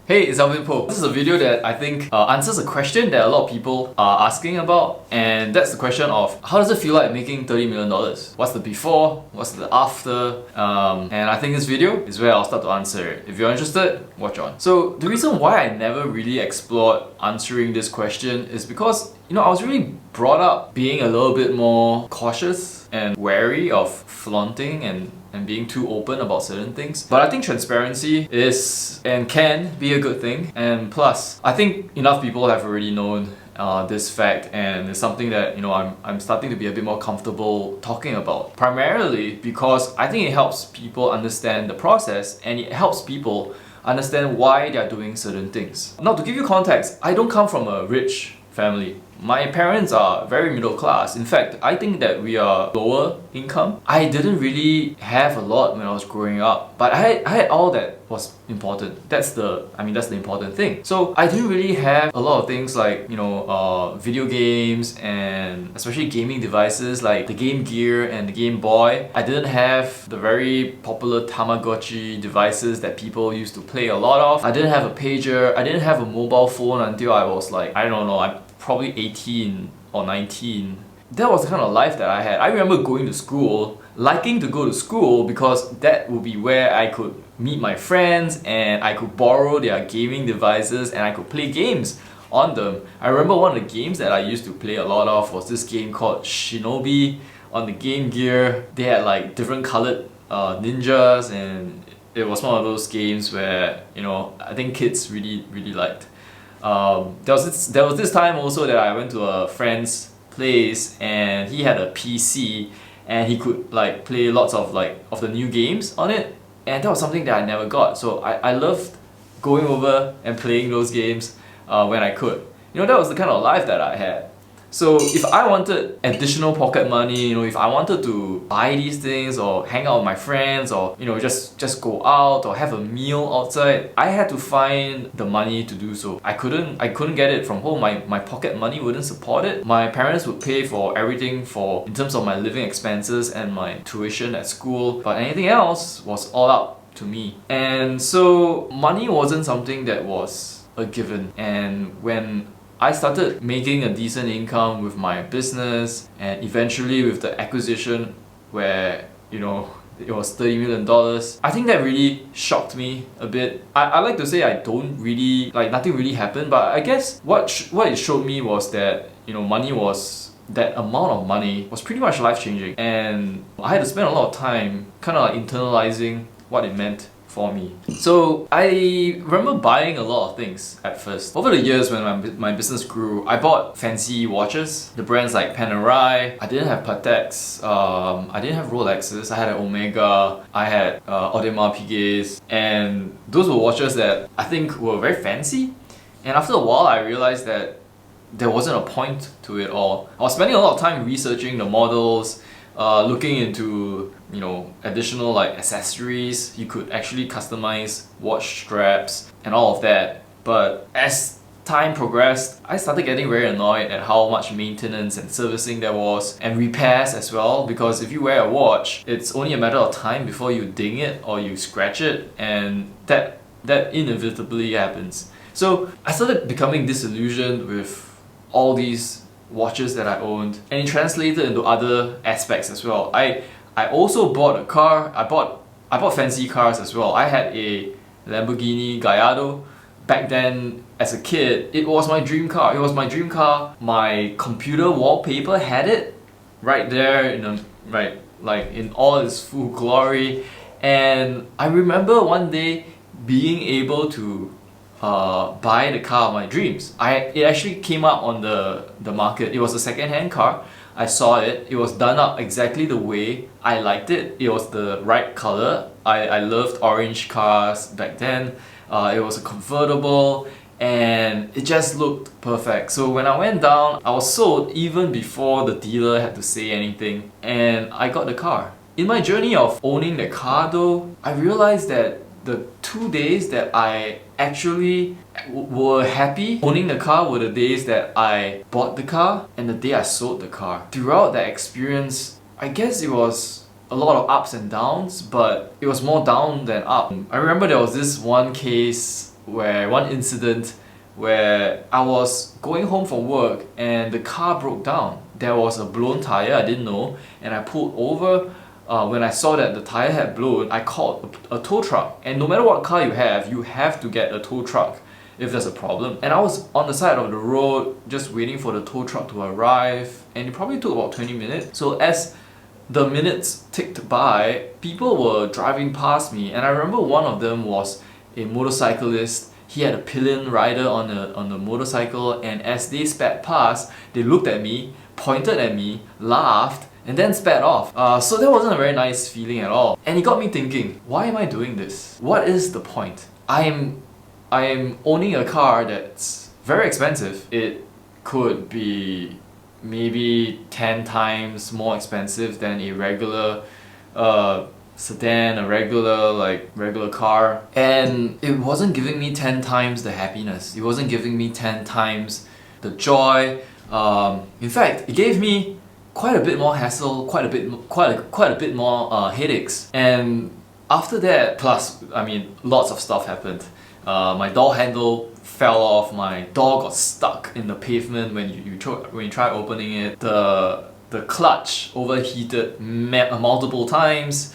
Hey, it's Alvin Po. This is a video that I think answers a question that a lot of people are asking about, and that's the question of how does it feel like making $30 million? What's the before? What's the after? And I think this video is where I'll start to answer it. If you're interested, watch on. So the reason why I never really explored answering this question is because I was really brought up being a little bit more cautious and wary of flaunting and being too open about certain things. But I think transparency is and can be a good thing. And plus, I think enough people have already known this fact, and it's something that I'm starting to be a bit more comfortable talking about. Primarily because I think it helps people understand the process, and it helps people understand why they're doing certain things. Now, to give you context, I don't come from a rich family. My parents are very middle class. In fact, I think that we are lower income. I didn't really have a lot when I was growing up, but I had all that was important. That's the important thing. So I didn't really have a lot of things like video games, and especially gaming devices like the Game Gear and the Game Boy. I didn't have the very popular Tamagotchi devices that people used to play a lot of. I didn't have a pager. I didn't have a mobile phone until I was like, I don't know, I'm probably 18 or 19. That was the kind of life that I had. I remember going to school, liking to go to school because that would be where I could meet my friends and I could borrow their gaming devices and I could play games on them. I remember one of the games that I used to play a lot of was this game called Shinobi on the Game Gear. They had like different colored ninjas, and it was one of those games where I think kids really liked. There was this time also that I went to a friend's place and he had a PC and he could like play lots of the new games on it, and that was something that I never got. So I loved going over and playing those games when I could. That was the kind of life that I had. So if I wanted additional pocket money, if I wanted to buy these things or hang out with my friends or just go out or have a meal outside, I had to find the money to do so. I couldn't get it from home. My pocket money wouldn't support it. My parents would pay for everything in terms of my living expenses and my tuition at school, but anything else was all up to me. And so money wasn't something that was a given. And when I started making a decent income with my business, and eventually with the acquisition where it was $30 million, I think that really shocked me a bit. I like to say I don't really, nothing really happened, but I guess what it showed me was that that amount of money was pretty much life-changing, and I had to spend a lot of time kind of internalizing what it meant for me. So I remember buying a lot of things at first. Over the years when my business grew, I bought fancy watches, the brands like Panerai. I didn't have Pateks, I didn't have Rolexes, I had an Omega, I had Audemars Piguets, and those were watches that I think were very fancy. And after a while I realized that there wasn't a point to it all. I was spending a lot of time researching the models, looking into additional accessories. You could actually customize watch straps and all of that. But as time progressed, I started getting very annoyed at how much maintenance and servicing there was, and repairs as well, because if you wear a watch, it's only a matter of time before you ding it or you scratch it, and that inevitably happens. So I started becoming disillusioned with all these watches that I owned, and it translated into other aspects as well. I also bought a car. I bought fancy cars as well. I had a Lamborghini Gallardo. Back then, as a kid, it was my dream car. It was my dream car. My computer wallpaper had it right there in all its full glory. And I remember one day being able to buy the car of my dreams. It actually came up on the market. It was a second-hand car. I saw it. It was done up exactly the way I liked it. It was the right color. I loved orange cars back then. It was a convertible and it just looked perfect. So when I went down, I was sold even before the dealer had to say anything, and I got the car. In my journey of owning the car though, I realized that the 2 days that I actually were happy owning the car were the days that I bought the car and the day I sold the car. Throughout that experience, I guess it was a lot of ups and downs, but it was more down than up. I remember there was this one case one incident where I was going home from work and the car broke down. There was a blown tire, I didn't know, and I pulled over. When I saw that the tire had blown, I called a tow truck. And no matter what car you have to get a tow truck if there's a problem. And I was on the side of the road just waiting for the tow truck to arrive, and it probably took about 20 minutes. So as the minutes ticked by, people were driving past me, and I remember one of them was a motorcyclist. He had a pillion rider on the motorcycle, and as they sped past, they looked at me, pointed at me, laughed, and then sped off. So that wasn't a very nice feeling at all. And it got me thinking, why am I doing this? What is the point? I am owning a car that's very expensive. It could be maybe 10 times more expensive than a regular sedan, a regular car. And it wasn't giving me 10 times the happiness. It wasn't giving me 10 times the joy. In fact, it gave me quite a bit more hassle, quite a bit more headaches. And after that, plus, I mean, lots of stuff happened. My door handle fell off. My door got stuck in the pavement when you try opening it. The clutch overheated multiple times.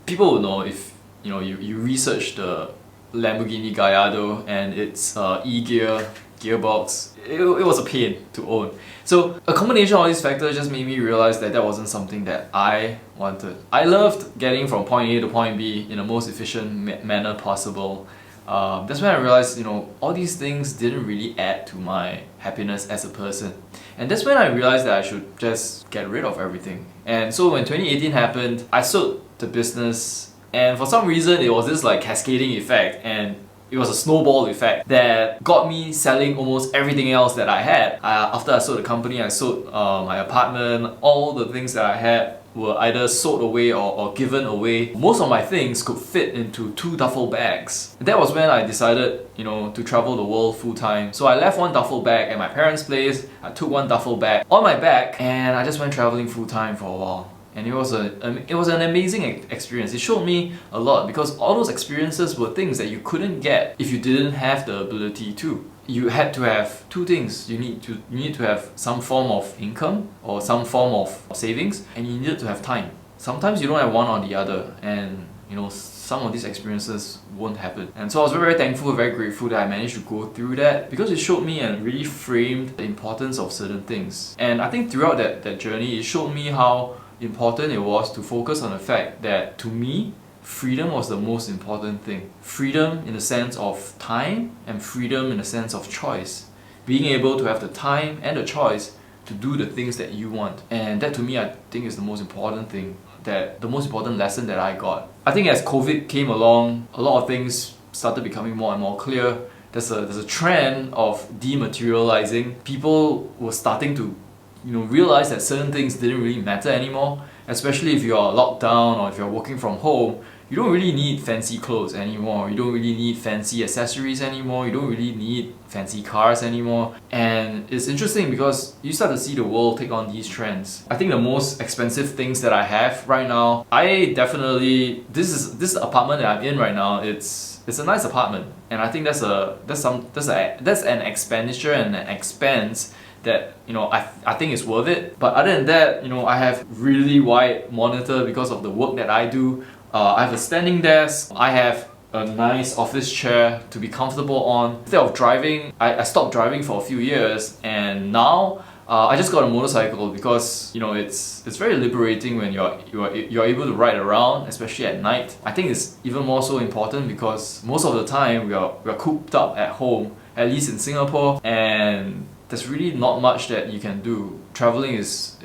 People will know if you research the Lamborghini Gallardo and its e-gear gearbox. It was a pain to own. So a combination of all these factors just made me realize that that wasn't something that I wanted. I loved getting from point A to point B in the most efficient manner possible. That's when I realized, all these things didn't really add to my happiness as a person. And that's when I realized that I should just get rid of everything. And so when 2018 happened, I sold the business, and for some reason it was this cascading effect, and it was a snowball effect that got me selling almost everything else that I had. After I sold the company, I sold my apartment. All the things that I had were either sold away or given away. Most of my things could fit into 2 duffel bags. That was when I decided, to travel the world full time. So I left 1 duffel bag at my parents' place, I took 1 duffel bag on my back, and I just went traveling full time for a while. And it was an amazing experience. It showed me a lot, because all those experiences were things that you couldn't get if you didn't have the ability to. You had to have 2 things. You need to have some form of income or some form of savings, and you needed to have time. Sometimes you don't have one or the other, and some of these experiences won't happen. And so I was very, very thankful, very grateful that I managed to go through that, because it showed me and really framed the importance of certain things. And I think throughout that journey, it showed me how important it was to focus on the fact that, to me, freedom was the most important thing. Freedom in the sense of time, and freedom in the sense of choice. Being able to have the time and the choice to do the things that you want. And that, to me, I think is the most important thing, the most important lesson that I got. I think as COVID came along, a lot of things started becoming more and more clear. There's a trend of dematerializing. People were starting to realize that certain things didn't really matter anymore, especially if you're locked down or if you're working from home. You don't really need fancy clothes anymore. You don't really need fancy accessories anymore. You don't really need fancy cars anymore. And it's interesting because you start to see the world take on these trends. I think the most expensive things that I have right now, this is the apartment that I'm in right now. It's a nice apartment, and I think that's an expenditure and an expense that I think is worth it. But other than that, I have really wide monitor because of the work that I do. I have a standing desk. I have a nice office chair to be comfortable on. Instead of driving, I stopped driving for a few years, and now I just got a motorcycle because it's very liberating when you're able to ride around, especially at night. I think it's even more so important because most of the time we're cooped up at home, at least in Singapore, and there's really not much that you can do. Traveling is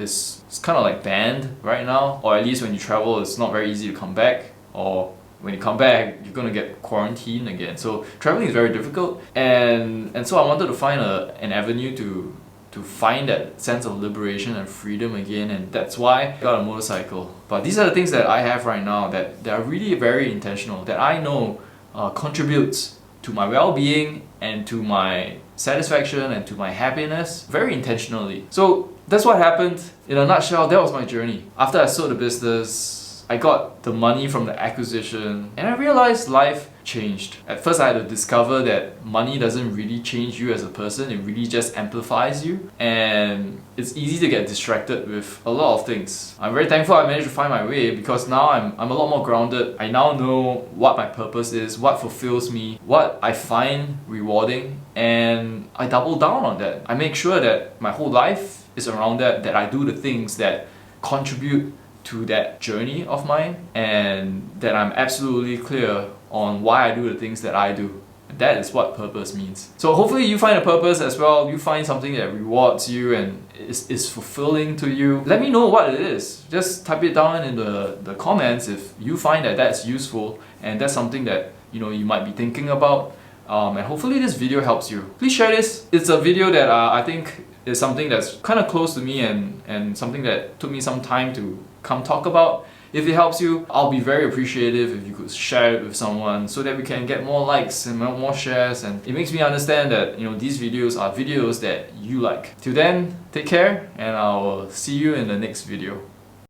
kind of like banned right now, or at least when you travel, it's not very easy to come back, or when you come back, you're gonna get quarantined again. So traveling is very difficult, and so I wanted to find an avenue to find that sense of liberation and freedom again, and that's why I got a motorcycle. But these are the things that I have right now that are really very intentional, that I know contributes to my well-being and to my satisfaction and to my happiness very intentionally. So that's what happened. In a nutshell, that was my journey. After I sold the business, I got the money from the acquisition, and I realized life changed. At first I had to discover that money doesn't really change you as a person, it really just amplifies you, and it's easy to get distracted with a lot of things. I'm very thankful I managed to find my way, because now I'm a lot more grounded. I now know what my purpose is, what fulfills me, what I find rewarding, and I double down on that. I make sure that my whole life is around that I do the things that contribute to that journey of mine, and that I'm absolutely clear on why I do the things that I do. That is what purpose means. So hopefully you find a purpose as well, you find something that rewards you and is fulfilling to you. Let me know what it is. Just type it down in the comments if you find that that's useful and that's something that you might be thinking about. And hopefully this video helps you. Please share this. It's a video that I think is something that's kind of close to me and something that took me some time to come talk about. If it helps you, I'll be very appreciative if you could share it with someone so that we can get more likes and more shares, and it makes me understand that these videos are videos that you like. Till then, take care, and I'll see you in the next video.